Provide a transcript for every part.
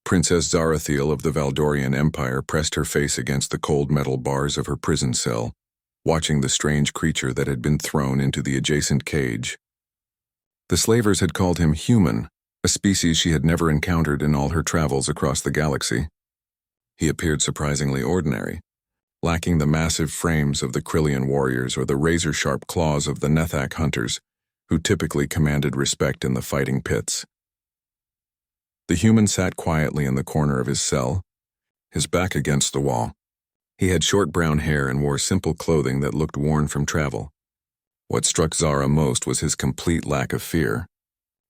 Princess Zarathiel of the Valdorian Empire pressed her face against the cold metal bars of her prison cell, watching the strange creature that had been thrown into the adjacent cage. The slavers had called him human, a species she had never encountered in all her travels across the galaxy. He appeared surprisingly ordinary, lacking the massive frames of the Krillian warriors or the razor-sharp claws of the Nethak hunters, who typically commanded respect in the fighting pits. The human sat quietly in the corner of his cell, his back against the wall. He had short brown hair and wore simple clothing that looked worn from travel. What struck Zara most was his complete lack of fear.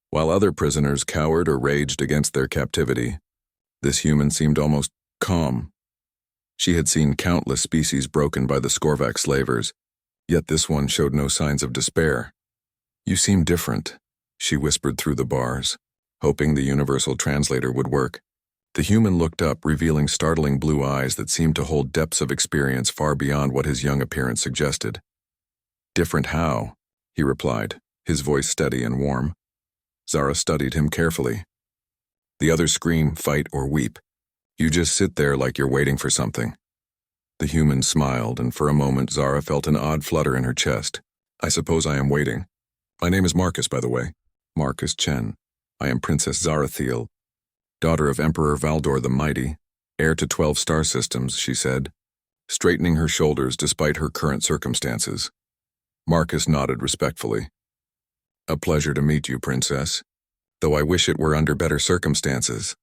While other prisoners cowered or raged against their captivity, this human seemed almost calm. She had seen countless species broken by the Skorvac slavers, yet this one showed no signs of despair. "You seem different," she whispered through the bars, hoping the universal translator would work. The human looked up, revealing startling blue eyes that seemed to hold depths of experience far beyond what his young appearance suggested. "Different how?" he replied, his voice steady and warm. Zara studied him carefully. "The others scream, fight, or weep. You just sit there like you're waiting for something." The human smiled, and for a moment Zara felt an odd flutter in her chest. "I suppose I am waiting. My name is Marcus, by the way. Marcus Chen. I am Princess Zarathiel, daughter of Emperor Valdor the Mighty, heir to 12 star systems," she said, straightening her shoulders despite her current circumstances. Marcus nodded respectfully. "A pleasure to meet you, Princess, though I wish it were under better circumstances."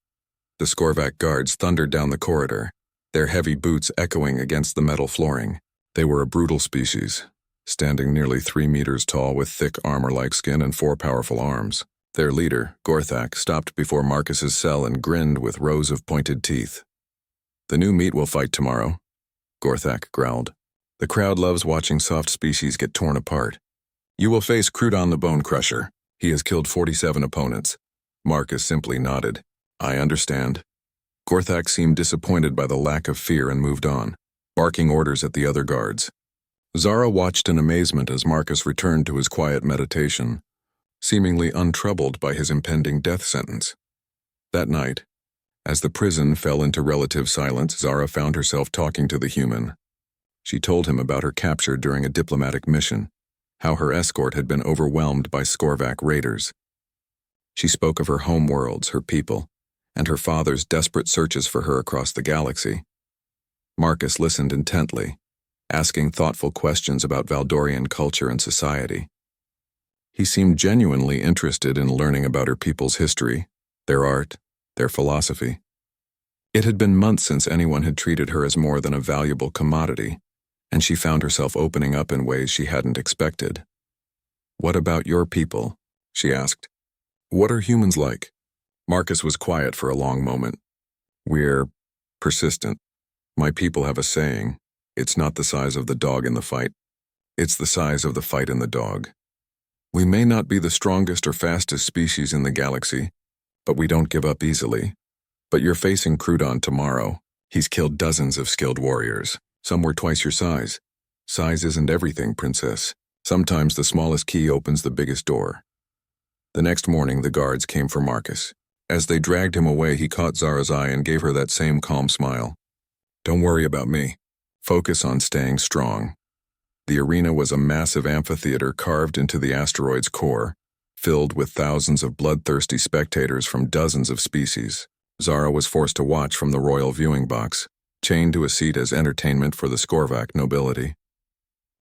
The Skorvac guards thundered down the corridor, their heavy boots echoing against the metal flooring. They were a brutal species, standing nearly 3 meters tall with thick armor-like skin and 4 powerful arms. Their leader, Gorthak, stopped before Marcus's cell and grinned with rows of pointed teeth. "The new meat will fight tomorrow," Gorthak growled. "The crowd loves watching soft species get torn apart. You will face Crudon the Bone Crusher. He has killed 47 opponents." Marcus simply nodded. "I understand." Gorthak seemed disappointed by the lack of fear and moved on, barking orders at the other guards. Zara watched in amazement as Marcus returned to his quiet meditation, seemingly untroubled by his impending death sentence. That night, as the prison fell into relative silence, Zara found herself talking to the human. She told him about her capture during a diplomatic mission, how her escort had been overwhelmed by Skorvac raiders. She spoke of her homeworlds, her people, and her father's desperate searches for her across the galaxy. Marcus listened intently, asking thoughtful questions about Valdorian culture and society. He seemed genuinely interested in learning about her people's history, their art, their philosophy. It had been months since anyone had treated her as more than a valuable commodity, and she found herself opening up in ways she hadn't expected. "What about your people?" she asked. "What are humans like?" Marcus was quiet for a long moment. "We're persistent. My people have a saying, it's not the size of the dog in the fight. It's the size of the fight in the dog. We may not be the strongest or fastest species in the galaxy, but we don't give up easily. But you're facing Crudon tomorrow. He's killed dozens of skilled warriors. Some were twice your size. Size isn't everything, Princess. Sometimes the smallest key opens the biggest door." The next morning, the guards came for Marcus. As they dragged him away, he caught Zara's eye and gave her that same calm smile. "Don't worry about me. Focus on staying strong." The arena was a massive amphitheater carved into the asteroid's core, filled with thousands of bloodthirsty spectators from dozens of species. Zara was forced to watch from the royal viewing box, chained to a seat as entertainment for the Skorvac nobility.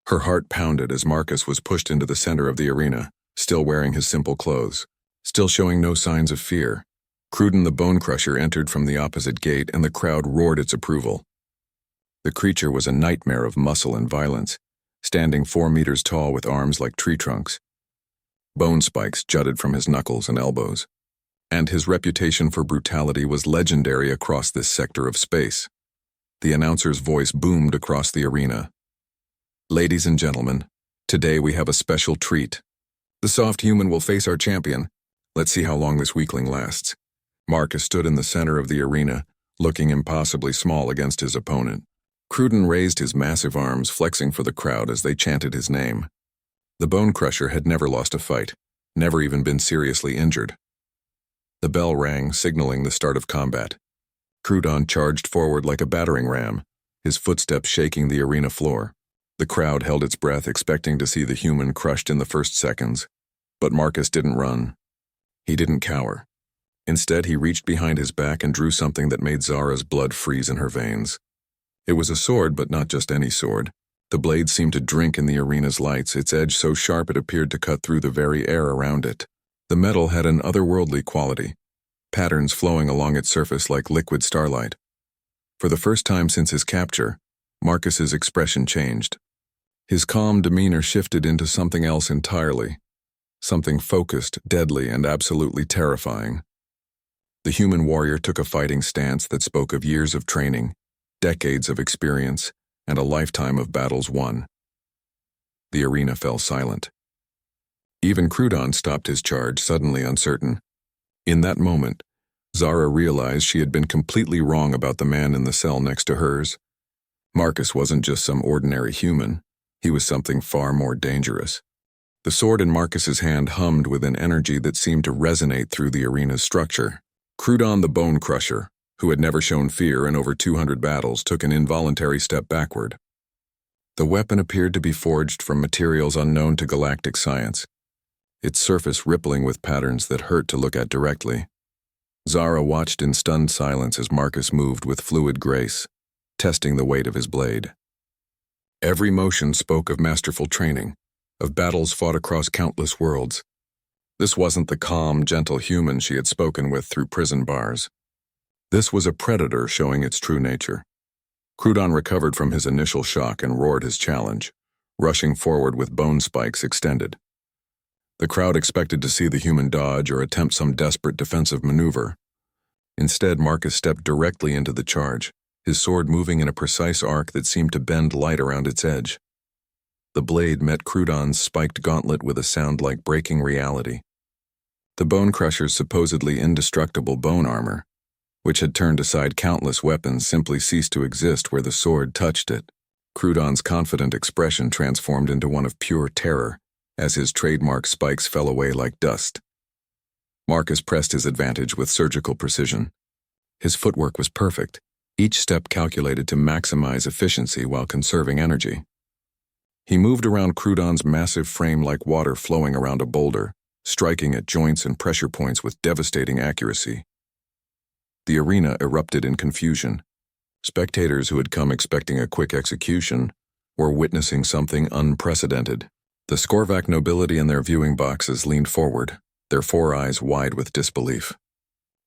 Her heart pounded as Marcus was pushed into the center of the arena, still wearing his simple clothes, still showing no signs of fear. Crudon the Bone Crusher entered from the opposite gate, and the crowd roared its approval. The creature was a nightmare of muscle and violence, standing 4 meters tall with arms like tree trunks. Bone spikes jutted from his knuckles and elbows, and his reputation for brutality was legendary across this sector of space. The announcer's voice boomed across the arena. "Ladies and gentlemen, today we have a special treat. The soft human will face our champion. Let's see how long this weakling lasts." Marcus stood in the center of the arena, looking impossibly small against his opponent. Crudon raised his massive arms, flexing for the crowd as they chanted his name. The Bone Crusher had never lost a fight, never even been seriously injured. The bell rang, signaling the start of combat. Crudon charged forward like a battering ram, his footsteps shaking the arena floor. The crowd held its breath, expecting to see the human crushed in the first seconds. But Marcus didn't run. He didn't cower. Instead, he reached behind his back and drew something that made Zara's blood freeze in her veins. It was a sword, but not just any sword. The blade seemed to drink in the arena's lights, its edge so sharp it appeared to cut through the very air around it. The metal had an otherworldly quality, patterns flowing along its surface like liquid starlight. For the first time since his capture, Marcus's expression changed. His calm demeanor shifted into something else entirely, something focused, deadly, and absolutely terrifying. The human warrior took a fighting stance that spoke of years of training, decades of experience, and a lifetime of battles won. The arena fell silent. Even Crudon stopped his charge, suddenly uncertain. In that moment, Zara realized she had been completely wrong about the man in the cell next to hers. Marcus wasn't just some ordinary human. He was something far more dangerous. The sword in Marcus's hand hummed with an energy that seemed to resonate through the arena's structure. Crudon the Bone Crusher, who had never shown fear in over 200 battles, took an involuntary step backward. The weapon appeared to be forged from materials unknown to galactic science, its surface rippling with patterns that hurt to look at directly. Zara watched in stunned silence as Marcus moved with fluid grace, testing the weight of his blade. Every motion spoke of masterful training, of battles fought across countless worlds. This wasn't the calm, gentle human she had spoken with through prison bars. This was a predator showing its true nature. Crudon recovered from his initial shock and roared his challenge, rushing forward with bone spikes extended. The crowd expected to see the human dodge or attempt some desperate defensive maneuver. Instead, Marcus stepped directly into the charge, his sword moving in a precise arc that seemed to bend light around its edge. The blade met Crudon's spiked gauntlet with a sound like breaking reality. The Bone Crusher's supposedly indestructible bone armor, which had turned aside countless weapons, simply ceased to exist where the sword touched it. Crudon's confident expression transformed into one of pure terror as his trademark spikes fell away like dust. Marcus pressed his advantage with surgical precision. His footwork was perfect, each step calculated to maximize efficiency while conserving energy. He moved around Crudon's massive frame like water flowing around a boulder, striking at joints and pressure points with devastating accuracy. The arena erupted in confusion. Spectators who had come expecting a quick execution were witnessing something unprecedented. The Skorvac nobility in their viewing boxes leaned forward, their four eyes wide with disbelief.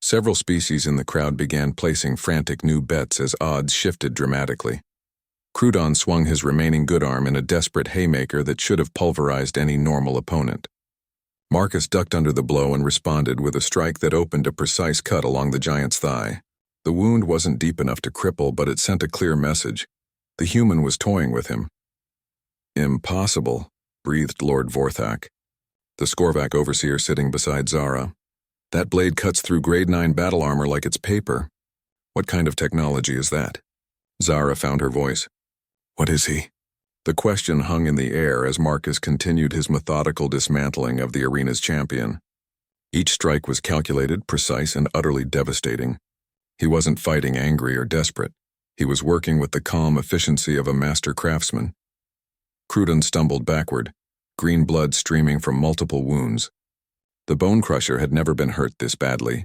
Several species in the crowd began placing frantic new bets as odds shifted dramatically. Crudon swung his remaining good arm in a desperate haymaker that should have pulverized any normal opponent. Marcus ducked under the blow and responded with a strike that opened a precise cut along the giant's thigh. The wound wasn't deep enough to cripple, but it sent a clear message. The human was toying with him. "Impossible," breathed Lord Vorthak, the Skorvac overseer sitting beside Zara. "That blade cuts through grade 9 battle armor like it's paper. What kind of technology is that?" Zara found her voice. "What is he?" The question hung in the air as Marcus continued his methodical dismantling of the arena's champion. Each strike was calculated, precise, and utterly devastating. He wasn't fighting angry or desperate. He was working with the calm efficiency of a master craftsman. Crudon stumbled backward, green blood streaming from multiple wounds. The Bone Crusher had never been hurt this badly,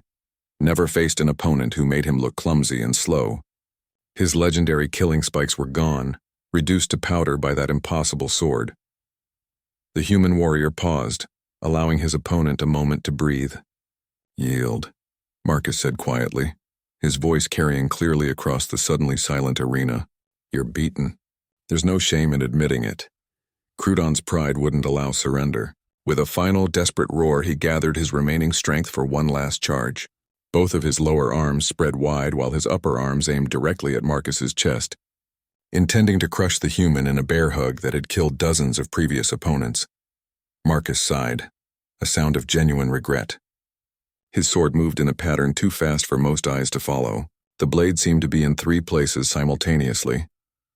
never faced an opponent who made him look clumsy and slow. His legendary killing spikes were gone, reduced to powder by that impossible sword. The human warrior paused, allowing his opponent a moment to breathe. "Yield," Marcus said quietly, his voice carrying clearly across the suddenly silent arena. "You're beaten." There's no shame in admitting it. Crudon's pride wouldn't allow surrender. With a final desperate roar, he gathered his remaining strength for one last charge. Both of his lower arms spread wide while his upper arms aimed directly at Marcus's chest, intending to crush the human in a bear hug that had killed dozens of previous opponents. Marcus sighed, a sound of genuine regret. His sword moved in a pattern too fast for most eyes to follow. The blade seemed to be in 3 places simultaneously,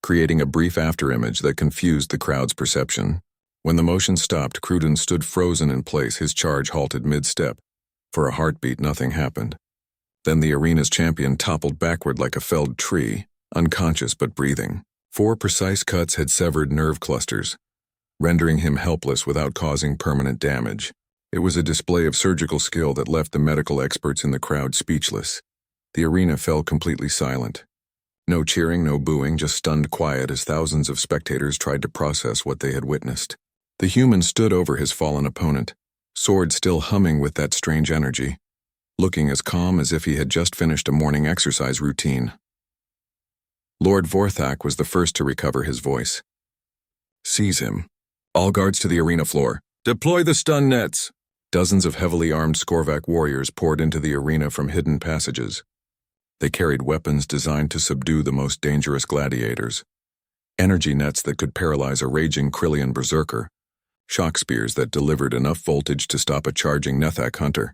creating a brief afterimage that confused the crowd's perception. When the motion stopped, Crudon stood frozen in place, his charge halted mid-step. For a heartbeat, nothing happened. Then the arena's champion toppled backward like a felled tree, unconscious but breathing. 4 precise cuts had severed nerve clusters, rendering him helpless without causing permanent damage. It was a display of surgical skill that left the medical experts in the crowd speechless. The arena fell completely silent. No cheering, no booing, just stunned quiet as thousands of spectators tried to process what they had witnessed. The human stood over his fallen opponent, sword still humming with that strange energy, looking as calm as if he had just finished a morning exercise routine. Lord Vorthak was the first to recover his voice. "Seize him. All guards to the arena floor. Deploy the stun nets." Dozens of heavily armed Skorvac warriors poured into the arena from hidden passages. They carried weapons designed to subdue the most dangerous gladiators. Energy nets that could paralyze a raging Krillian berserker. Shock spears that delivered enough voltage to stop a charging Nethak hunter.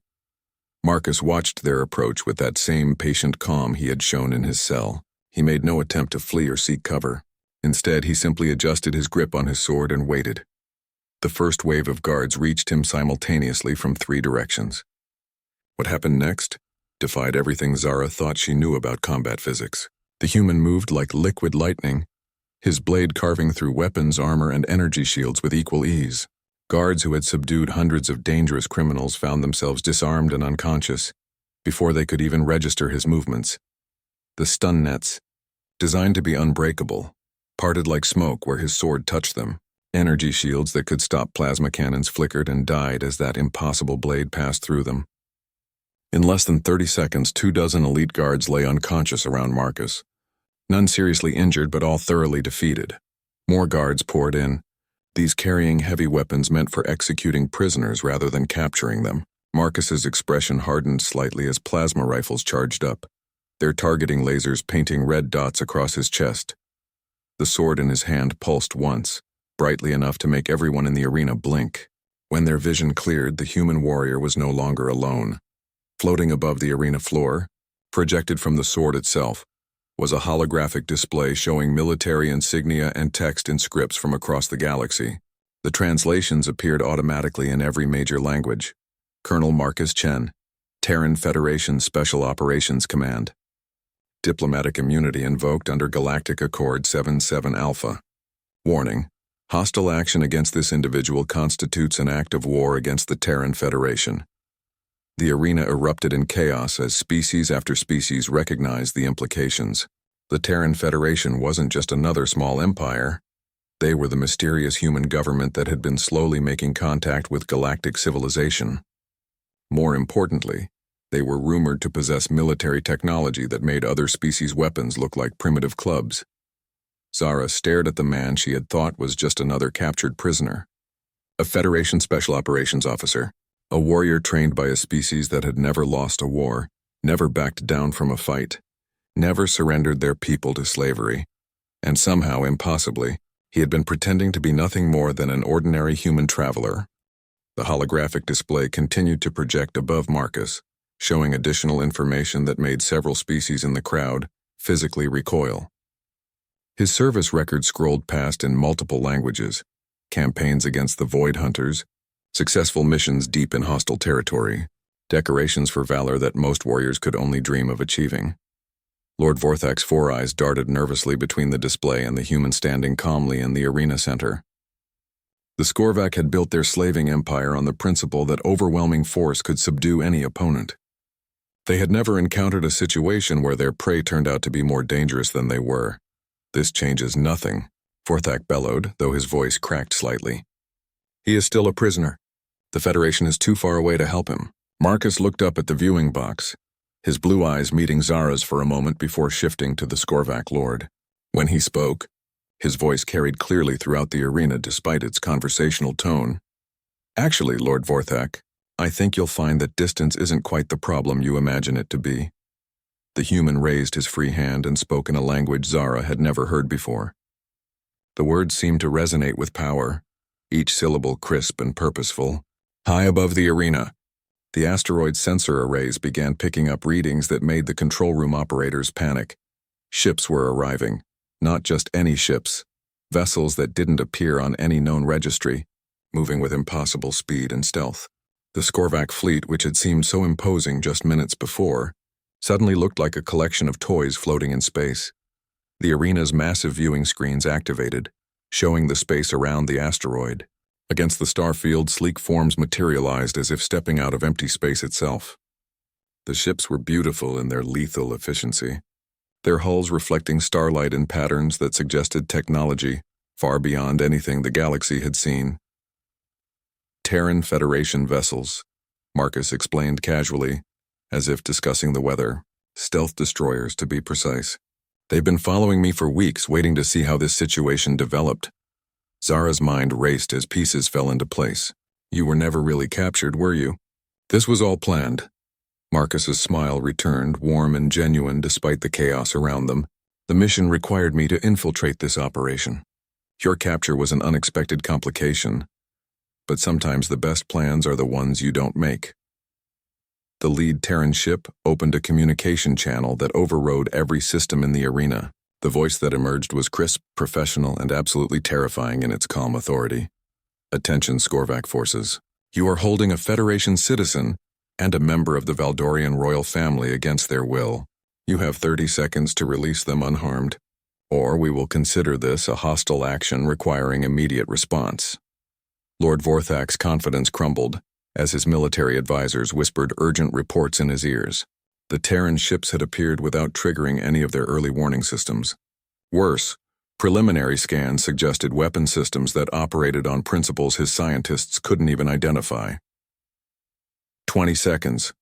Marcus watched their approach with that same patient calm he had shown in his cell. He made no attempt to flee or seek cover. Instead, he simply adjusted his grip on his sword and waited. The first wave of guards reached him simultaneously from 3 directions. What happened next defied everything Zara thought she knew about combat physics. The human moved like liquid lightning, his blade carving through weapons, armor, and energy shields with equal ease. Guards who had subdued hundreds of dangerous criminals found themselves disarmed and unconscious before they could even register his movements. The stun nets, designed to be unbreakable, parted like smoke where his sword touched them. Energy shields that could stop plasma cannons flickered and died as that impossible blade passed through them. In less than 30 seconds, 24 elite guards lay unconscious around Marcus. None seriously injured, but all thoroughly defeated. More guards poured in, these carrying heavy weapons meant for executing prisoners rather than capturing them. Marcus's expression hardened slightly as plasma rifles charged up, their targeting lasers painting red dots across his chest. The sword in his hand pulsed once, brightly enough to make everyone in the arena blink. When their vision cleared, the human warrior was no longer alone. Floating above the arena floor, projected from the sword itself, was a holographic display showing military insignia and text in scripts from across the galaxy. The translations appeared automatically in every major language. Colonel Marcus Chen, Terran Federation Special Operations Command. Diplomatic immunity invoked under Galactic Accord 77 Alpha. Warning: hostile action against this individual constitutes an act of war against the Terran Federation. The arena erupted in chaos as species after species recognized the implications. The Terran Federation wasn't just another small empire. They were the mysterious human government that had been slowly making contact with galactic civilization. More importantly, they were rumored to possess military technology that made other species' weapons look like primitive clubs. Zara stared at the man she had thought was just another captured prisoner. A Federation Special Operations officer. A warrior trained by a species that had never lost a war, never backed down from a fight, never surrendered their people to slavery. And somehow, impossibly, he had been pretending to be nothing more than an ordinary human traveler. The holographic display continued to project above Marcus, showing additional information that made several species in the crowd physically recoil. His service record scrolled past in multiple languages: campaigns against the Void Hunters, successful missions deep in hostile territory, decorations for valor that most warriors could only dream of achieving. Lord Vorthak's 4 eyes darted nervously between the display and the human standing calmly in the arena center. The Skorvac had built their slaving empire on the principle that overwhelming force could subdue any opponent. They had never encountered a situation where their prey turned out to be more dangerous than they were. "This changes nothing," Vorthak bellowed, though his voice cracked slightly. "He is still a prisoner. The Federation is too far away to help him." Marcus looked up at the viewing box, his blue eyes meeting Zara's for a moment before shifting to the Skorvac Lord. When he spoke, his voice carried clearly throughout the arena despite its conversational tone. "Actually, Lord Vorthak, I think you'll find that distance isn't quite the problem you imagine it to be." The human raised his free hand and spoke in a language Zara had never heard before. The words seemed to resonate with power, each syllable crisp and purposeful. High above the arena, the asteroid sensor arrays began picking up readings that made the control room operators panic. Ships were arriving, not just any ships, vessels that didn't appear on any known registry, moving with impossible speed and stealth. The Skorvac fleet, which had seemed so imposing just minutes before, suddenly looked like a collection of toys floating in space. The arena's massive viewing screens activated, showing the space around the asteroid. Against the starfield, sleek forms materialized as if stepping out of empty space itself. The ships were beautiful in their lethal efficiency, their hulls reflecting starlight in patterns that suggested technology far beyond anything the galaxy had seen. Terran Federation vessels, Marcus explained casually, as if discussing the weather. Stealth destroyers, to be precise. They've been following me for weeks, waiting to see how this situation developed. Zara's mind raced as pieces fell into place. You were never really captured, were you? This was all planned. Marcus's smile returned, warm and genuine despite the chaos around them. The mission required me to infiltrate this operation. Your capture was an unexpected complication, but sometimes the best plans are the ones you don't make. The lead Terran ship opened a communication channel that overrode every system in the arena. The voice that emerged was crisp, professional, and absolutely terrifying in its calm authority. Attention, Skorvac forces. You are holding a Federation citizen and a member of the Valdorian royal family against their will. You have 30 seconds to release them unharmed, or we will consider this a hostile action requiring immediate response. Lord Vorthak's confidence crumbled as his military advisors whispered urgent reports in his ears. The Terran ships had appeared without triggering any of their early warning systems. Worse, preliminary scans suggested weapon systems that operated on principles his scientists couldn't even identify. 20 seconds.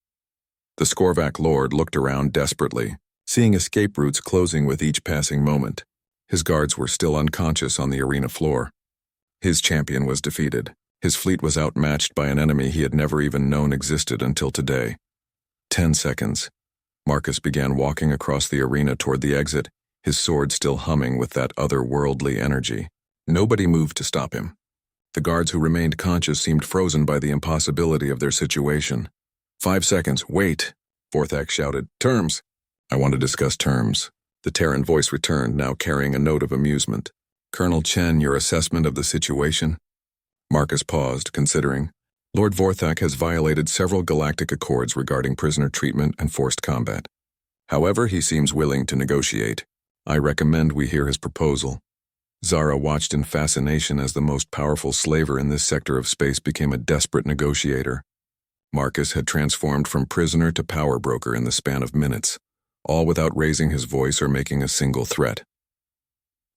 The Skorvac Lord looked around desperately, seeing escape routes closing with each passing moment. His guards were still unconscious on the arena floor. His champion was defeated. His fleet was outmatched by an enemy he had never even known existed until today. 10 seconds. Marcus began walking across the arena toward the exit, his sword still humming with that otherworldly energy. Nobody moved to stop him. The guards who remained conscious seemed frozen by the impossibility of their situation. 5 seconds. Wait, Vorthak shouted. Terms. I want to discuss terms. The Terran voice returned, now carrying a note of amusement. Colonel Chen, your assessment of the situation? Marcus paused, considering. Lord Vorthak has violated several galactic accords regarding prisoner treatment and forced combat. However, he seems willing to negotiate. I recommend we hear his proposal. Zara watched in fascination as the most powerful slaver in this sector of space became a desperate negotiator. Marcus had transformed from prisoner to power broker in the span of minutes, all without raising his voice or making a single threat.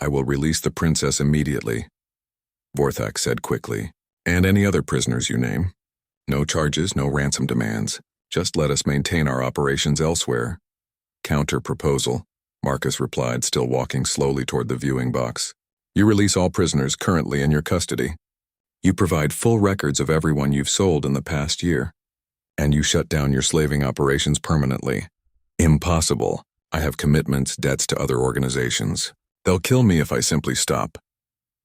I will release the princess immediately, Vorthak said quickly, and any other prisoners you name. No charges, no ransom demands. Just let us maintain our operations elsewhere. Counter-proposal, Marcus replied, still walking slowly toward the viewing box. You release all prisoners currently in your custody. You provide full records of everyone you've sold in the past year. And you shut down your slaving operations permanently. Impossible. I have commitments, debts to other organizations. They'll kill me if I simply stop.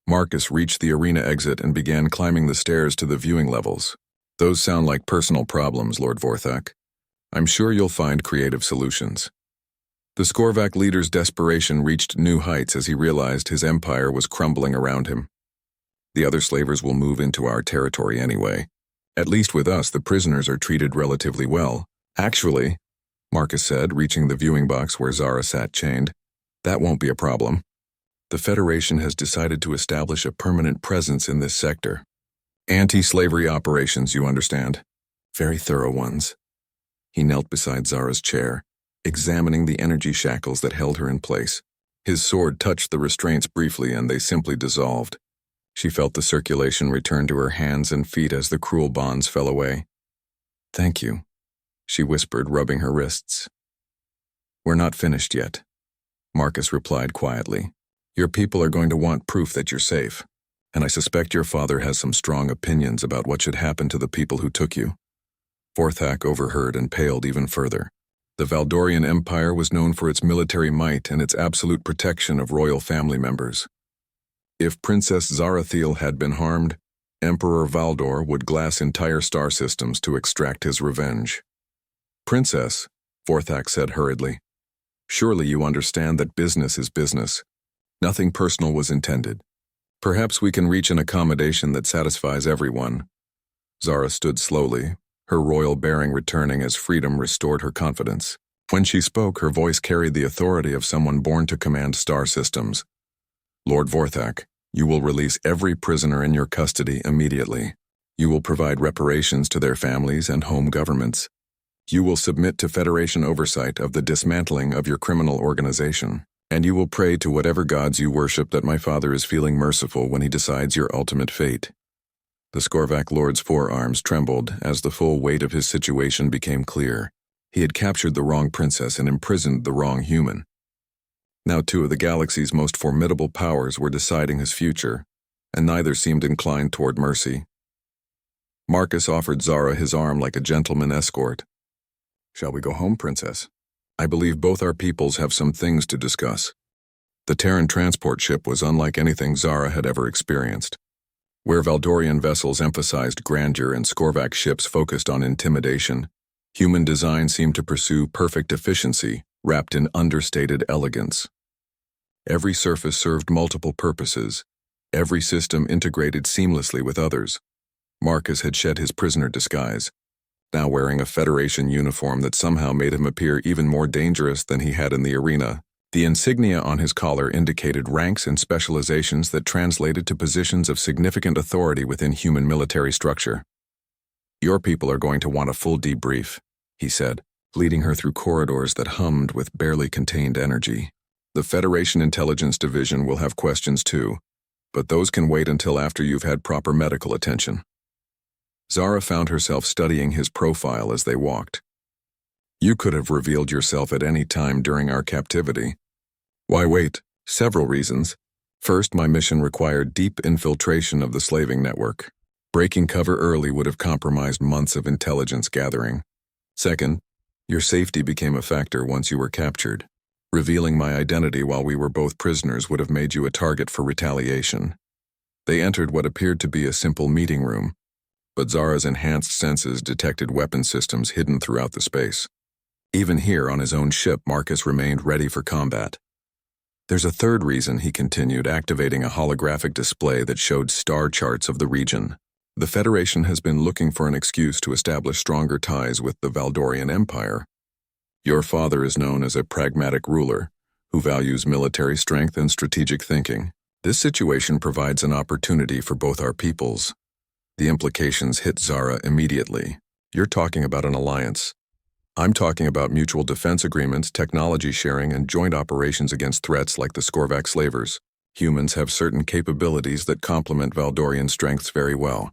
Marcus reached the arena exit and began climbing the stairs to the viewing levels. Those sound like personal problems, Lord Vorthak. I'm sure you'll find creative solutions. The Skorvac leader's desperation reached new heights as he realized his empire was crumbling around him. The other slavers will move into our territory anyway. At least with us, the prisoners are treated relatively well. Actually, Marcus said, reaching the viewing box where Zara sat chained, that won't be a problem. The Federation has decided to establish a permanent presence in this sector. Anti-slavery operations, you understand. Very thorough ones. He knelt beside Zara's chair, examining the energy shackles that held her in place. His sword touched the restraints briefly and they simply dissolved. She felt the circulation return to her hands and feet as the cruel bonds fell away. Thank you, she whispered, rubbing her wrists. We're not finished yet, Marcus replied quietly. Your people are going to want proof that you're safe, and I suspect your father has some strong opinions about what should happen to the people who took you. Vorthak overheard and paled even further. The Valdorian Empire was known for its military might and its absolute protection of royal family members. If Princess Zarathiel had been harmed, Emperor Valdor would glass entire star systems to extract his revenge. Princess, Vorthak said hurriedly, surely you understand that business is business. Nothing personal was intended. Perhaps we can reach an accommodation that satisfies everyone. Zara stood slowly, her royal bearing returning as freedom restored her confidence. When she spoke, her voice carried the authority of someone born to command star systems. Lord Vorthak, you will release every prisoner in your custody immediately. You will provide reparations to their families and home governments. You will submit to Federation oversight of the dismantling of your criminal organization. And you will pray to whatever gods you worship that my father is feeling merciful when he decides your ultimate fate. The Skorvac Lord's forearms trembled as the full weight of his situation became clear. He had captured the wrong princess and imprisoned the wrong human. Now two of the galaxy's most formidable powers were deciding his future, and neither seemed inclined toward mercy. Marcus offered Zara his arm like a gentleman escort. Shall we go home, princess? I believe both our peoples have some things to discuss. The Terran transport ship was unlike anything Zara had ever experienced. Where Valdorian vessels emphasized grandeur and Skorvac ships focused on intimidation, human design seemed to pursue perfect efficiency, wrapped in understated elegance. Every surface served multiple purposes. Every system integrated seamlessly with others. Marcus had shed his prisoner disguise, now wearing a Federation uniform that somehow made him appear even more dangerous than he had in the arena. The insignia on his collar indicated ranks and specializations that translated to positions of significant authority within human military structure. Your people are going to want a full debrief, he said, leading her through corridors that hummed with barely contained energy. The Federation Intelligence Division will have questions too, but those can wait until after you've had proper medical attention. Zara found herself studying his profile as they walked. You could have revealed yourself at any time during our captivity. Why wait? Several reasons. First, my mission required deep infiltration of the slaving network. Breaking cover early would have compromised months of intelligence gathering. Second, your safety became a factor once you were captured. Revealing my identity while we were both prisoners would have made you a target for retaliation. They entered what appeared to be a simple meeting room, but Zara's enhanced senses detected weapon systems hidden throughout the space. Even here on his own ship, Marcus remained ready for combat. There's a third reason, he continued, activating a holographic display that showed star charts of the region. The Federation has been looking for an excuse to establish stronger ties with the Valdorian Empire. Your father is known as a pragmatic ruler who values military strength and strategic thinking. This situation provides an opportunity for both our peoples. The implications hit Zara immediately. You're talking about an alliance. I'm talking about mutual defense agreements, technology sharing, and joint operations against threats like the Skorvac slavers. Humans have certain capabilities that complement Valdorian strengths very well.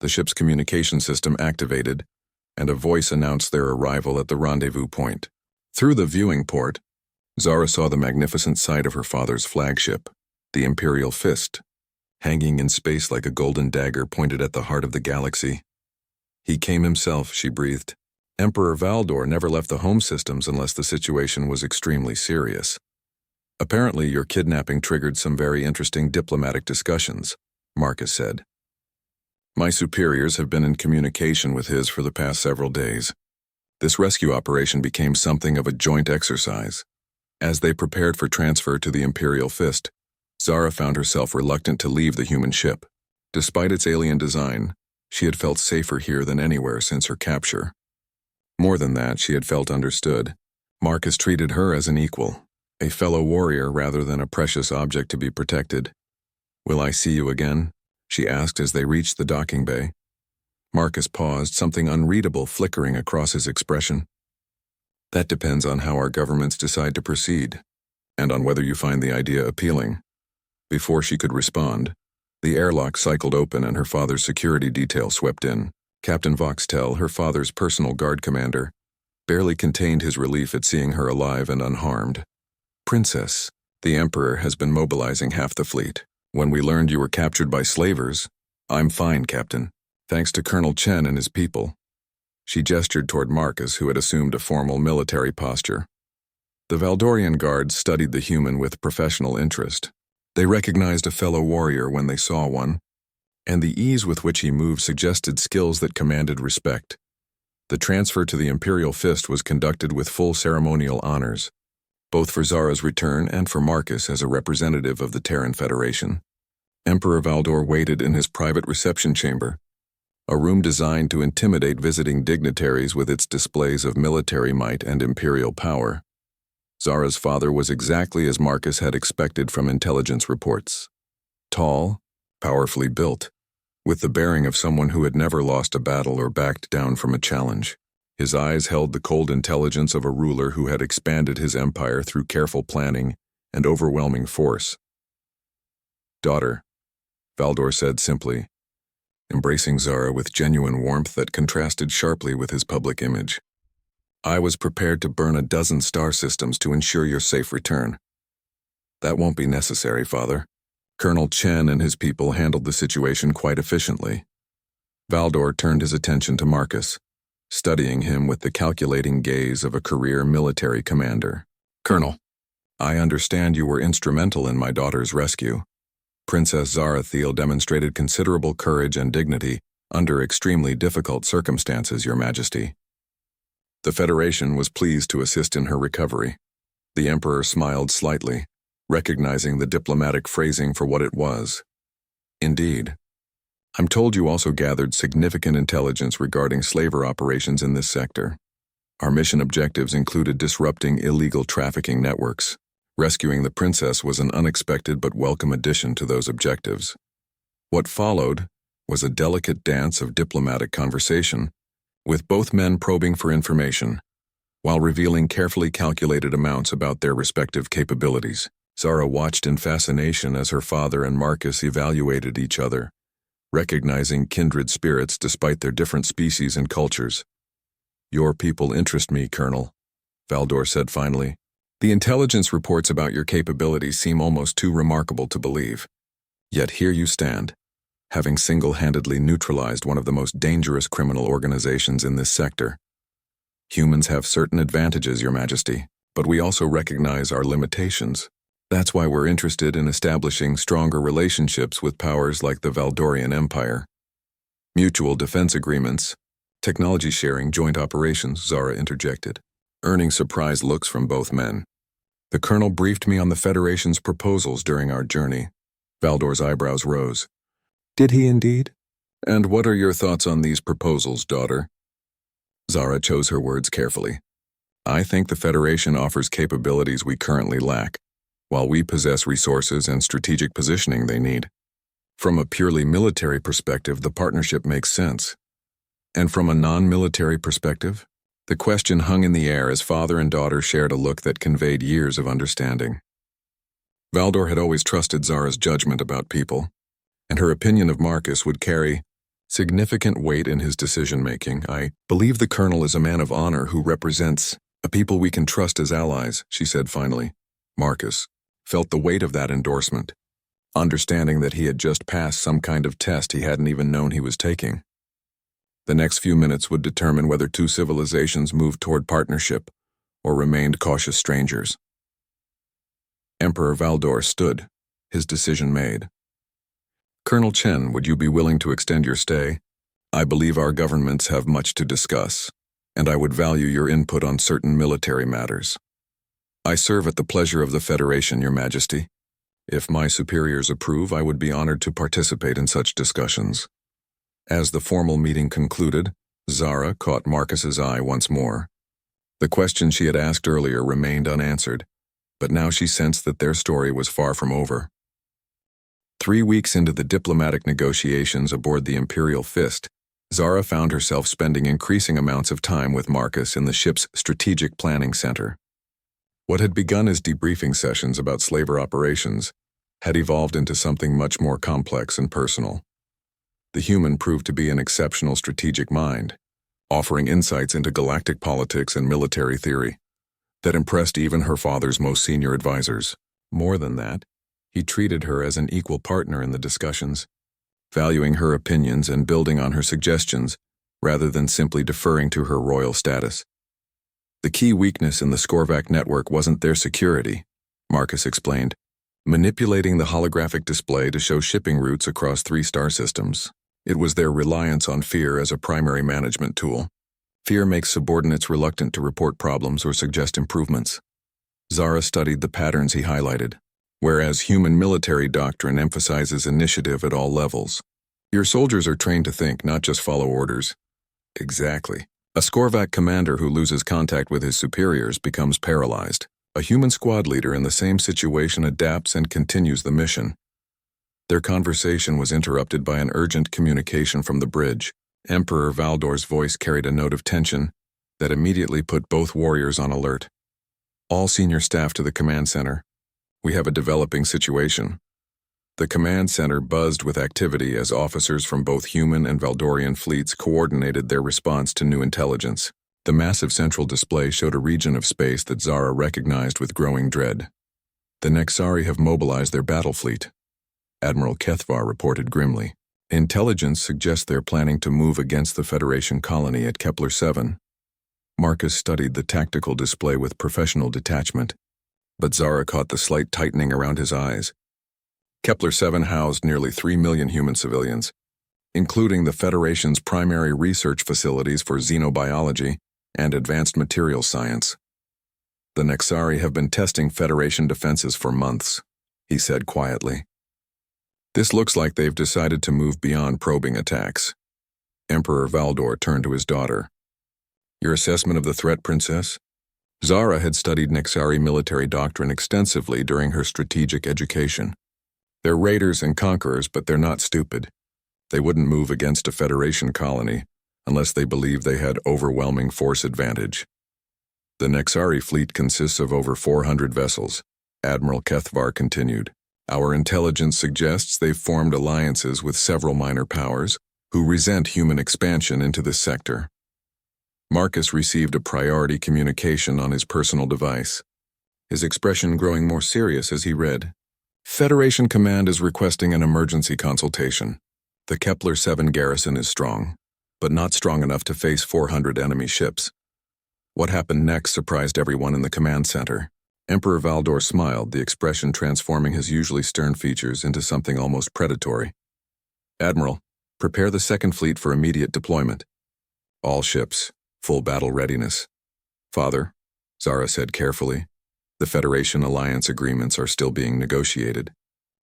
The ship's communication system activated, and a voice announced their arrival at the rendezvous point. Through the viewing port, Zara saw the magnificent sight of her father's flagship, the Imperial Fist, hanging in space like a golden dagger pointed at the heart of the galaxy. He came himself, she breathed. Emperor Valdor never left the home systems unless the situation was extremely serious. Apparently, your kidnapping triggered some very interesting diplomatic discussions, Marcus said. My superiors have been in communication with his for the past several days. This rescue operation became something of a joint exercise. As they prepared for transfer to the Imperial Fist, Zara found herself reluctant to leave the human ship. Despite its alien design, she had felt safer here than anywhere since her capture. More than that, she had felt understood. Marcus treated her as an equal, a fellow warrior rather than a precious object to be protected. Will I see you again? She asked as they reached the docking bay. Marcus paused, something unreadable flickering across his expression. That depends on how our governments decide to proceed, and on whether you find the idea appealing. Before she could respond, the airlock cycled open and her father's security detail swept in. Captain Voxtel, her father's personal guard commander, barely contained his relief at seeing her alive and unharmed. Princess, the Emperor has been mobilizing half the fleet. When we learned you were captured by slavers, I'm fine, Captain, thanks to Colonel Chen and his people. She gestured toward Marcus, who had assumed a formal military posture. The Valdorian guards studied the human with professional interest. They recognized a fellow warrior when they saw one, and the ease with which he moved suggested skills that commanded respect. The transfer to the Imperial Fist was conducted with full ceremonial honors, both for Zara's return and for Marcus as a representative of the Terran Federation. Emperor Valdor waited in his private reception chamber, a room designed to intimidate visiting dignitaries with its displays of military might and imperial power. Zara's father was exactly as Marcus had expected from intelligence reports. Tall, powerfully built, with the bearing of someone who had never lost a battle or backed down from a challenge. His eyes held the cold intelligence of a ruler who had expanded his empire through careful planning and overwhelming force. "Daughter," Valdor said simply, embracing Zara with genuine warmth that contrasted sharply with his public image. "I was prepared to burn a dozen star systems to ensure your safe return." "That won't be necessary, Father." Colonel Chen and his people handled the situation quite efficiently. Valdor turned his attention to Marcus, studying him with the calculating gaze of a career military commander. "Colonel, I understand you were instrumental in my daughter's rescue." Princess Zara Thiel demonstrated considerable courage and dignity under extremely difficult circumstances, Your Majesty. The Federation was pleased to assist in her recovery. The Emperor smiled slightly, recognizing the diplomatic phrasing for what it was. "Indeed. I'm told you also gathered significant intelligence regarding slaver operations in this sector. Our mission objectives included disrupting illegal trafficking networks. Rescuing the princess was an unexpected but welcome addition to those objectives. What followed was a delicate dance of diplomatic conversation, with both men probing for information, while revealing carefully calculated amounts about their respective capabilities. Zara watched in fascination as her father and Marcus evaluated each other, recognizing kindred spirits despite their different species and cultures. "Your people interest me, Colonel," Valdor said finally. "The intelligence reports about your capabilities seem almost too remarkable to believe. Yet here you stand, having single-handedly neutralized one of the most dangerous criminal organizations in this sector. Humans have certain advantages, Your Majesty, but we also recognize our limitations. That's why we're interested in establishing stronger relationships with powers like the Valdorian Empire. Mutual defense agreements, technology sharing, joint operations," Zara interjected, earning surprised looks from both men. "The Colonel briefed me on the Federation's proposals during our journey." Valdor's eyebrows rose. "Did he indeed? And what are your thoughts on these proposals, daughter?" Zara chose her words carefully. "I think the Federation offers capabilities we currently lack, while we possess resources and strategic positioning they need. From a purely military perspective, the partnership makes sense. And from a non-military perspective, the question hung in the air as father and daughter shared a look that conveyed years of understanding. Valdor had always trusted Zara's judgment about people, and her opinion of Marcus would carry significant weight in his decision-making. "I believe the Colonel is a man of honor who represents a people we can trust as allies," she said finally. Marcus felt the weight of that endorsement, understanding that he had just passed some kind of test he hadn't even known he was taking. The next few minutes would determine whether two civilizations moved toward partnership or remained cautious strangers. Emperor Valdor stood, his decision made. "Colonel Chen, would you be willing to extend your stay? I believe our governments have much to discuss, and I would value your input on certain military matters. I serve at the pleasure of the Federation, Your Majesty. If my superiors approve, I would be honored to participate in such discussions." As the formal meeting concluded, Zara caught Marcus's eye once more. The question she had asked earlier remained unanswered, but now she sensed that their story was far from over. 3 weeks into the diplomatic negotiations aboard the Imperial Fist, Zara found herself spending increasing amounts of time with Marcus in the ship's strategic planning center. What had begun as debriefing sessions about slaver operations had evolved into something much more complex and personal. The human proved to be an exceptional strategic mind, offering insights into galactic politics and military theory that impressed even her father's most senior advisors. More than that, he treated her as an equal partner in the discussions, valuing her opinions and building on her suggestions rather than simply deferring to her royal status. The key weakness in the Skorvac network wasn't their security, Marcus explained, manipulating the holographic display to show shipping routes across 3 star systems. It was their reliance on fear as a primary management tool. Fear makes subordinates reluctant to report problems or suggest improvements. Zara studied the patterns he highlighted, whereas human military doctrine emphasizes initiative at all levels. Your soldiers are trained to think, not just follow orders. Exactly. A Skorvac commander who loses contact with his superiors becomes paralyzed. A human squad leader in the same situation adapts and continues the mission. Their conversation was interrupted by an urgent communication from the bridge. Emperor Valdor's voice carried a note of tension that immediately put both warriors on alert. All senior staff to the command center. We have a developing situation. The command center buzzed with activity as officers from both human and Valdorian fleets coordinated their response to new intelligence. The massive central display showed a region of space that Zara recognized with growing dread. The Nexari have mobilized their battle fleet, Admiral Kethvar reported grimly. Intelligence suggests they're planning to move against the Federation colony at Kepler 7. Marcus studied the tactical display with professional detachment, but Zara caught the slight tightening around his eyes. Kepler 7 housed nearly 3 million human civilians, including the Federation's primary research facilities for xenobiology and advanced materials science. The Nexari have been testing Federation defenses for months, he said quietly. This looks like they've decided to move beyond probing attacks. Emperor Valdor turned to his daughter. Your assessment of the threat, Princess? Zara had studied Nexari military doctrine extensively during her strategic education. They're raiders and conquerors, but they're not stupid. They wouldn't move against a Federation colony unless they believed they had overwhelming force advantage. The Nexari fleet consists of over 400 vessels, Admiral Kethvar continued. Our intelligence suggests they've formed alliances with several minor powers who resent human expansion into this sector. Marcus received a priority communication on his personal device, his expression growing more serious as he read. Federation Command is requesting an emergency consultation. The Kepler 7 garrison is strong, but not strong enough to face 400 enemy ships. What happened next surprised everyone in the command center. Emperor Valdor smiled, the expression transforming his usually stern features into something almost predatory. Admiral, prepare the second fleet for immediate deployment. All ships, full battle readiness. Father, Zara said carefully, the Federation alliance agreements are still being negotiated.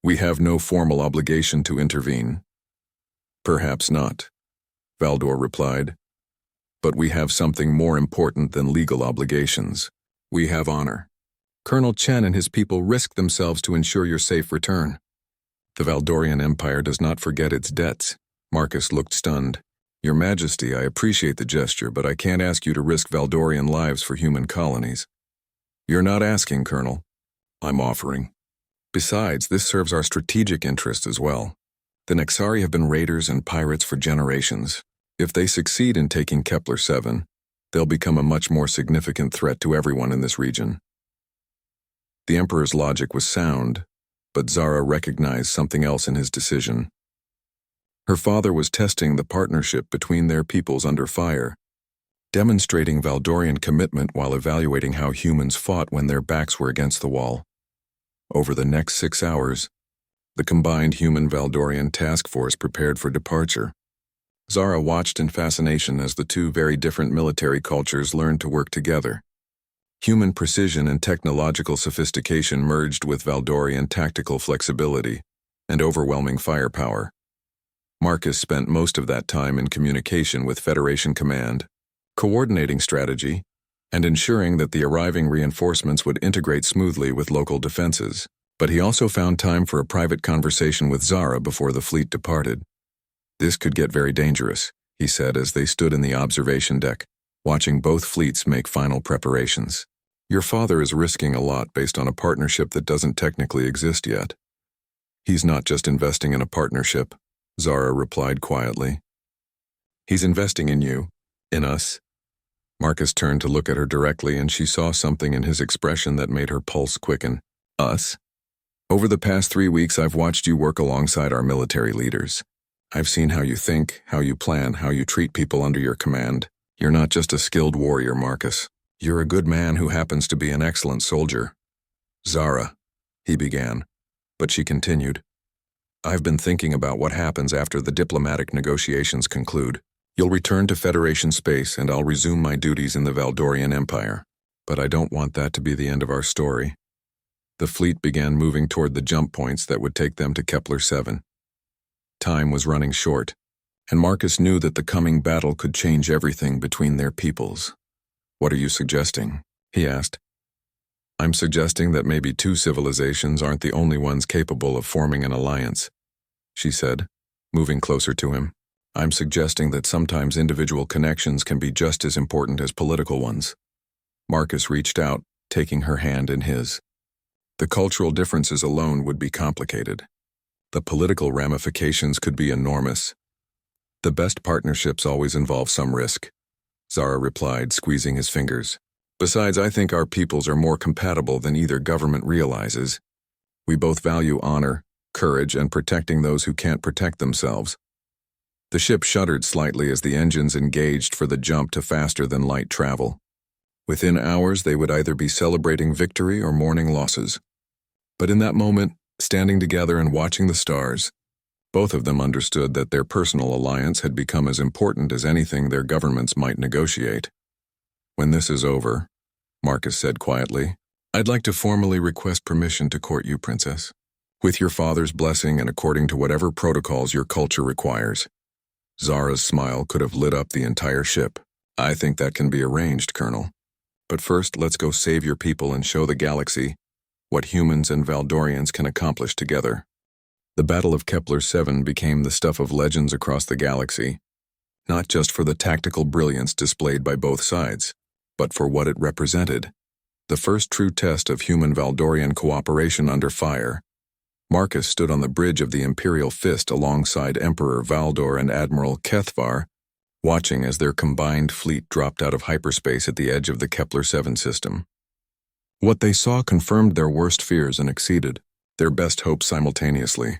We have no formal obligation to intervene. Perhaps not, Valdor replied. But we have something more important than legal obligations. We have honor. Colonel Chen and his people risked themselves to ensure your safe return. The Valdorian Empire does not forget its debts. Marcus looked stunned. Your Majesty, I appreciate the gesture, but I can't ask you to risk Valdorian lives for human colonies. You're not asking, Colonel. I'm offering. Besides, this serves our strategic interest as well. The Nexari have been raiders and pirates for generations. If they succeed in taking Kepler 7, they'll become a much more significant threat to everyone in this region. The Emperor's logic was sound, but Zara recognized something else in his decision. Her father was testing the partnership between their peoples under fire, demonstrating Valdorian commitment while evaluating how humans fought when their backs were against the wall. Over the next 6 hours, the combined human-Valdorian task force prepared for departure. Zara watched in fascination as the two very different military cultures learned to work together. Human precision and technological sophistication merged with Valdorian tactical flexibility and overwhelming firepower. Marcus spent most of that time in communication with Federation Command, coordinating strategy, and ensuring that the arriving reinforcements would integrate smoothly with local defenses. But he also found time for a private conversation with Zara before the fleet departed. This could get very dangerous, he said as they stood in the observation deck, watching both fleets make final preparations. Your father is risking a lot based on a partnership that doesn't technically exist yet. He's not just investing in a partnership, Zara replied quietly. He's investing in you, in us. Marcus turned to look at her directly, and she saw something in his expression that made her pulse quicken. Us? Over the past 3 weeks, I've watched you work alongside our military leaders. I've seen how you think, how you plan, how you treat people under your command. You're not just a skilled warrior, Marcus. You're a good man who happens to be an excellent soldier. Zara, he began, but she continued. I've been thinking about what happens after the diplomatic negotiations conclude. You'll return to Federation space and I'll resume my duties in the Valdorian Empire. But I don't want that to be the end of our story. The fleet began moving toward the jump points that would take them to Kepler 7. Time was running short, and Marcus knew that the coming battle could change everything between their peoples. "What are you suggesting?" he asked. "I'm suggesting that maybe two civilizations aren't the only ones capable of forming an alliance," she said, moving closer to him. "I'm suggesting that sometimes individual connections can be just as important as political ones." Marcus reached out, taking her hand in his. The cultural differences alone would be complicated. The political ramifications could be enormous. "The best partnerships always involve some risk," Zara replied, squeezing his fingers. "Besides, I think our peoples are more compatible than either government realizes. We both value honor, courage, and protecting those who can't protect themselves." The ship shuddered slightly as the engines engaged for the jump to faster-than-light travel. Within hours, they would either be celebrating victory or mourning losses. But in that moment, standing together and watching the stars, both of them understood that their personal alliance had become as important as anything their governments might negotiate. "When this is over," Marcus said quietly, "I'd like to formally request permission to court you, Princess. With your father's blessing and according to whatever protocols your culture requires." Zara's smile could have lit up the entire ship. "I think that can be arranged, Colonel. But first, let's go save your people and show the galaxy what humans and Valdorians can accomplish together." The Battle of Kepler 7 became the stuff of legends across the galaxy, not just for the tactical brilliance displayed by both sides, but for what it represented. The first true test of human-Valdorian cooperation under fire. Marcus stood on the bridge of the Imperial Fist alongside Emperor Valdor and Admiral Kethvar, watching as their combined fleet dropped out of hyperspace at the edge of the Kepler 7 system. What they saw confirmed their worst fears and exceeded their best hopes simultaneously.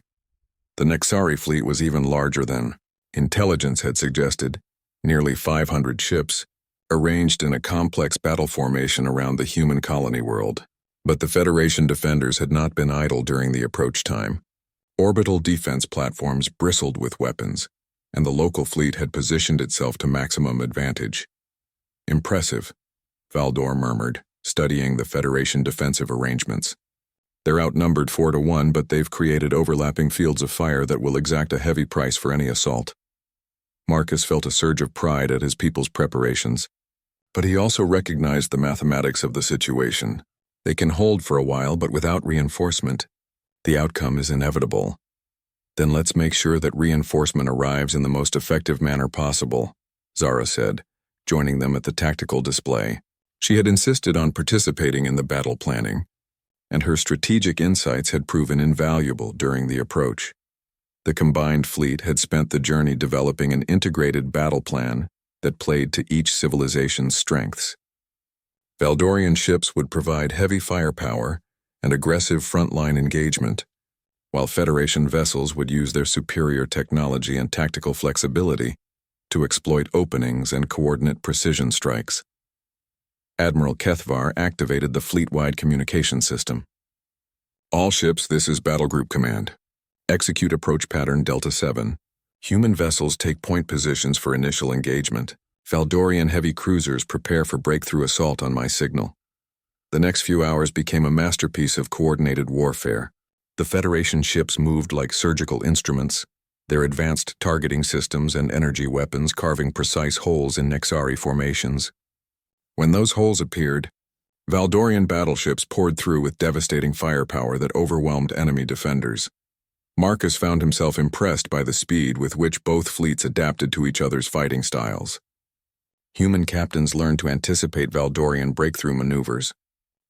The Nexari fleet was even larger than intelligence had suggested, nearly 500 ships, arranged in a complex battle formation around the human colony world. But the Federation defenders had not been idle during the approach time. Orbital defense platforms bristled with weapons, and the local fleet had positioned itself to maximum advantage. "Impressive," Valdor murmured, studying the Federation defensive arrangements. "They're outnumbered 4-1, but they've created overlapping fields of fire that will exact a heavy price for any assault." Marcus felt a surge of pride at his people's preparations, but he also recognized the mathematics of the situation. They can hold for a while, but without reinforcement, the outcome is inevitable. "Then let's make sure that reinforcement arrives in the most effective manner possible," Zara said, joining them at the tactical display. She had insisted on participating in the battle planning, and her strategic insights had proven invaluable during the approach. The combined fleet had spent the journey developing an integrated battle plan that played to each civilization's strengths. Valdorian ships would provide heavy firepower and aggressive frontline engagement, while Federation vessels would use their superior technology and tactical flexibility to exploit openings and coordinate precision strikes. Admiral Kethvar activated the fleet-wide communication system. "All ships, this is Battle Group Command. Execute approach pattern Delta 7. Human vessels take point positions for initial engagement. Valdorian heavy cruisers prepare for breakthrough assault on my signal." The next few hours became a masterpiece of coordinated warfare. The Federation ships moved like surgical instruments, their advanced targeting systems and energy weapons carving precise holes in Nexari formations. When those holes appeared, Valdorian battleships poured through with devastating firepower that overwhelmed enemy defenders. Marcus found himself impressed by the speed with which both fleets adapted to each other's fighting styles. Human captains learned to anticipate Valdorian breakthrough maneuvers,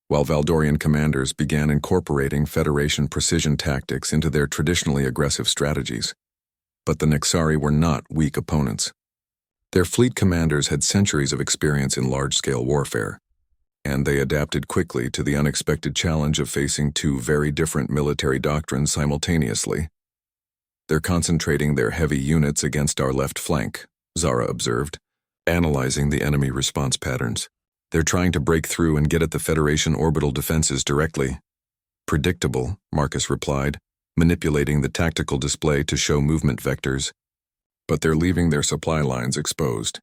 while Valdorian commanders began incorporating Federation precision tactics into their traditionally aggressive strategies. But the Nexari were not weak opponents. Their fleet commanders had centuries of experience in large-scale warfare, and they adapted quickly to the unexpected challenge of facing two very different military doctrines simultaneously. "They're concentrating their heavy units against our left flank," Zara observed, analyzing the enemy response patterns. "They're trying to break through and get at the Federation orbital defenses directly." "Predictable," Marcus replied, manipulating the tactical display to show movement vectors. "But they're leaving their supply lines exposed.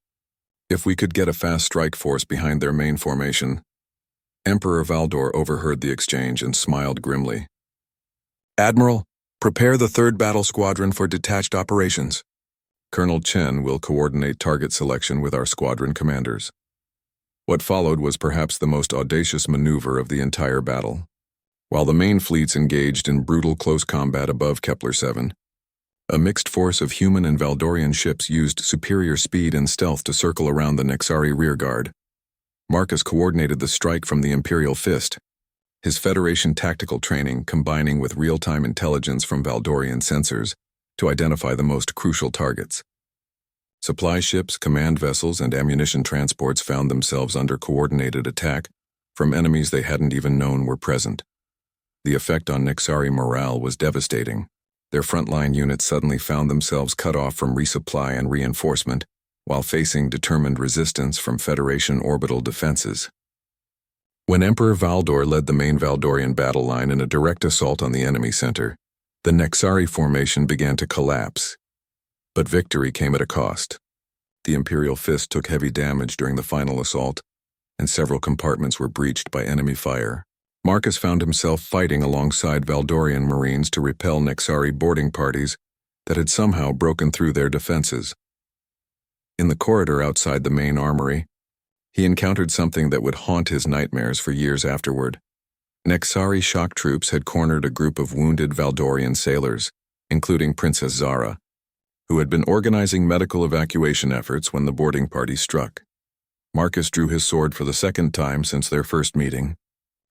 If we could get a fast strike force behind their main formation." Emperor Valdor overheard the exchange and smiled grimly. "Admiral, Prepare the 3rd Battle Squadron for detached operations. Colonel Chen will coordinate target selection with our squadron commanders. What followed was perhaps the most audacious maneuver of the entire battle. While the main fleets engaged in brutal close combat above Kepler-7, a mixed force of human and Valdorian ships used superior speed and stealth to circle around the Nexari rearguard. Marcus coordinated the strike from the Imperial Fist, his Federation tactical training combining with real-time intelligence from Valdorian sensors to identify the most crucial targets. Supply ships, command vessels, and ammunition transports found themselves under coordinated attack from enemies they hadn't even known were present. The effect on Nexari morale was devastating. Their frontline units suddenly found themselves cut off from resupply and reinforcement, while facing determined resistance from Federation orbital defenses. When Emperor Valdor led the main Valdorian battle line in a direct assault on the enemy center, the Nexari formation began to collapse. But victory came at a cost. The Imperial Fist took heavy damage during the final assault, and several compartments were breached by enemy fire. Marcus found himself fighting alongside Valdorian Marines to repel Nexari boarding parties that had somehow broken through their defenses. In the corridor outside the main armory, he encountered something that would haunt his nightmares for years afterward. Nexari shock troops had cornered a group of wounded Valdorian sailors, including Princess Zara, who had been organizing medical evacuation efforts when the boarding party struck. Marcus drew his sword for the 2nd time since their first meeting,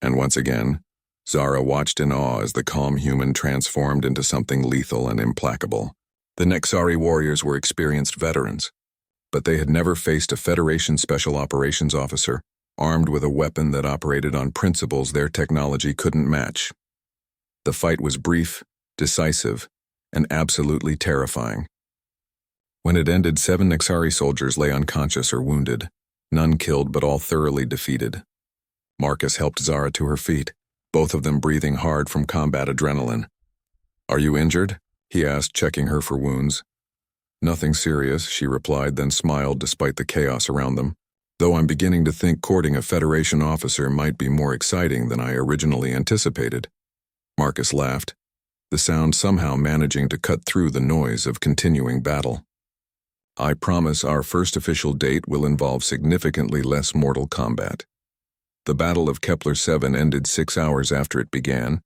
and once again, Zara watched in awe as the calm human transformed into something lethal and implacable. The Nexari warriors were experienced veterans, but they had never faced a Federation Special Operations officer armed with a weapon that operated on principles their technology couldn't match. The fight was brief, decisive, and absolutely terrifying. When it ended, 7 Nexari soldiers lay unconscious or wounded, none killed but all thoroughly defeated. Marcus helped Zara to her feet, both of them breathing hard from combat adrenaline. "Are you injured?" he asked, checking her for wounds. "Nothing serious," she replied, then smiled despite the chaos around them. "Though I'm beginning to think courting a Federation officer might be more exciting than I originally anticipated." Marcus laughed, the sound somehow managing to cut through the noise of continuing battle. "I promise our first official date will involve significantly less mortal combat." The Battle of Kepler-7 ended 6 hours after it began,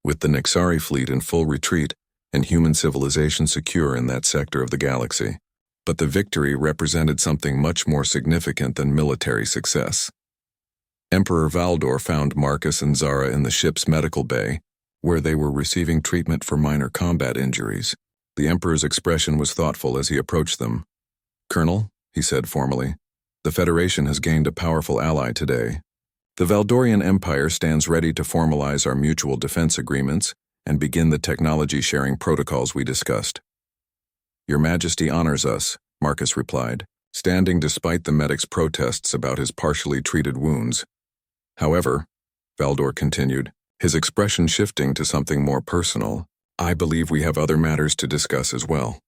with the Nexari fleet in full retreat and human civilization secure in that sector of the galaxy. But the victory represented something much more significant than military success. Emperor Valdor found Marcus and Zara in the ship's medical bay, where they were receiving treatment for minor combat injuries. The Emperor's expression was thoughtful as he approached them. "Colonel," he said formally, "the Federation has gained a powerful ally today. The Valdorian Empire stands ready to formalize our mutual defense agreements and begin the technology-sharing protocols we discussed." "Your Majesty honors us," Marcus replied, standing despite the medic's protests about his partially treated wounds. "However," Valdor continued, his expression shifting to something more personal, "I believe we have other matters to discuss as well.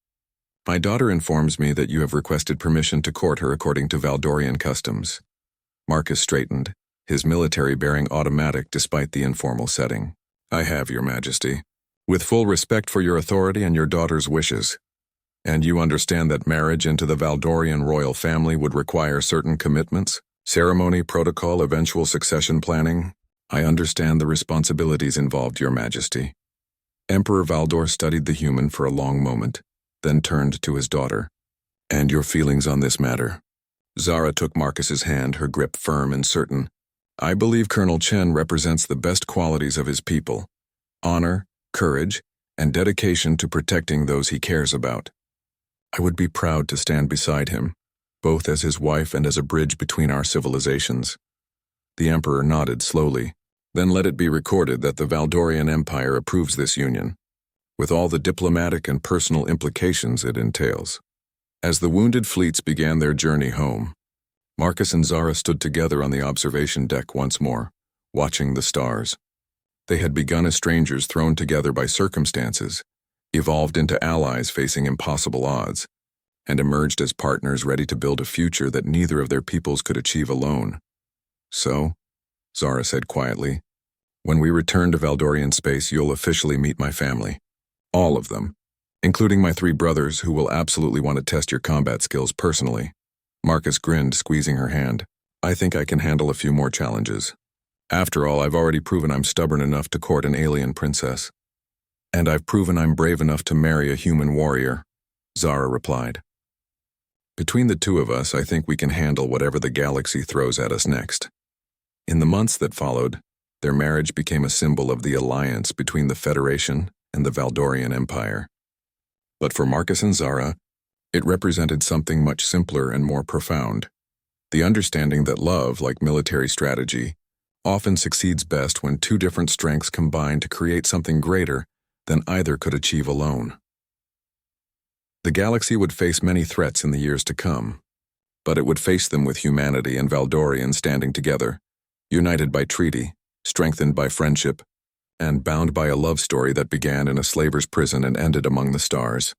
My daughter informs me that you have requested permission to court her according to Valdorian customs." Marcus straightened, his military bearing automatic despite the informal setting. "I have, Your Majesty, with full respect for your authority and your daughter's wishes. And you understand that marriage into the Valdorian royal family would require certain commitments, ceremony, protocol, eventual succession planning. I understand the responsibilities involved, Your Majesty." Emperor Valdor studied the human for a long moment, then turned to his daughter. "And your feelings on this matter?" Zara took Marcus's hand, her grip firm and certain. "I believe Colonel Chen represents the best qualities of his people: honor, courage, and dedication to protecting those he cares about. I would be proud to stand beside him, both as his wife and as a bridge between our civilizations." The Emperor nodded slowly, then let it be recorded that the Valdorian Empire approves this union, with all the diplomatic and personal implications it entails. As the wounded fleets began their journey home, Marcus and Zara stood together on the observation deck once more, watching the stars. They had begun as strangers thrown together by circumstances, evolved into allies facing impossible odds, and emerged as partners ready to build a future that neither of their peoples could achieve alone. "So," Zara said quietly, "when we return to Valdorian space, you'll officially meet my family. All of them, including my 3 brothers who will absolutely want to test your combat skills personally. Marcus grinned, squeezing her hand. I think I can handle a few more challenges. After all, I've already proven I'm stubborn enough to court an alien princess. And I've proven I'm brave enough to marry a human warrior, Zara replied. Between the 2 of us, I think we can handle whatever the galaxy throws at us next. In the months that followed, their marriage became a symbol of the alliance between the Federation and the Valdorian Empire. But for Marcus and Zara, it represented something much simpler and more profound. The understanding that love, like military strategy, often succeeds best when 2 different strengths combine to create something greater than either could achieve alone. The galaxy would face many threats in the years to come, but it would face them with humanity and Valdorians standing together, united by treaty, strengthened by friendship, and bound by a love story that began in a slaver's prison and ended among the stars.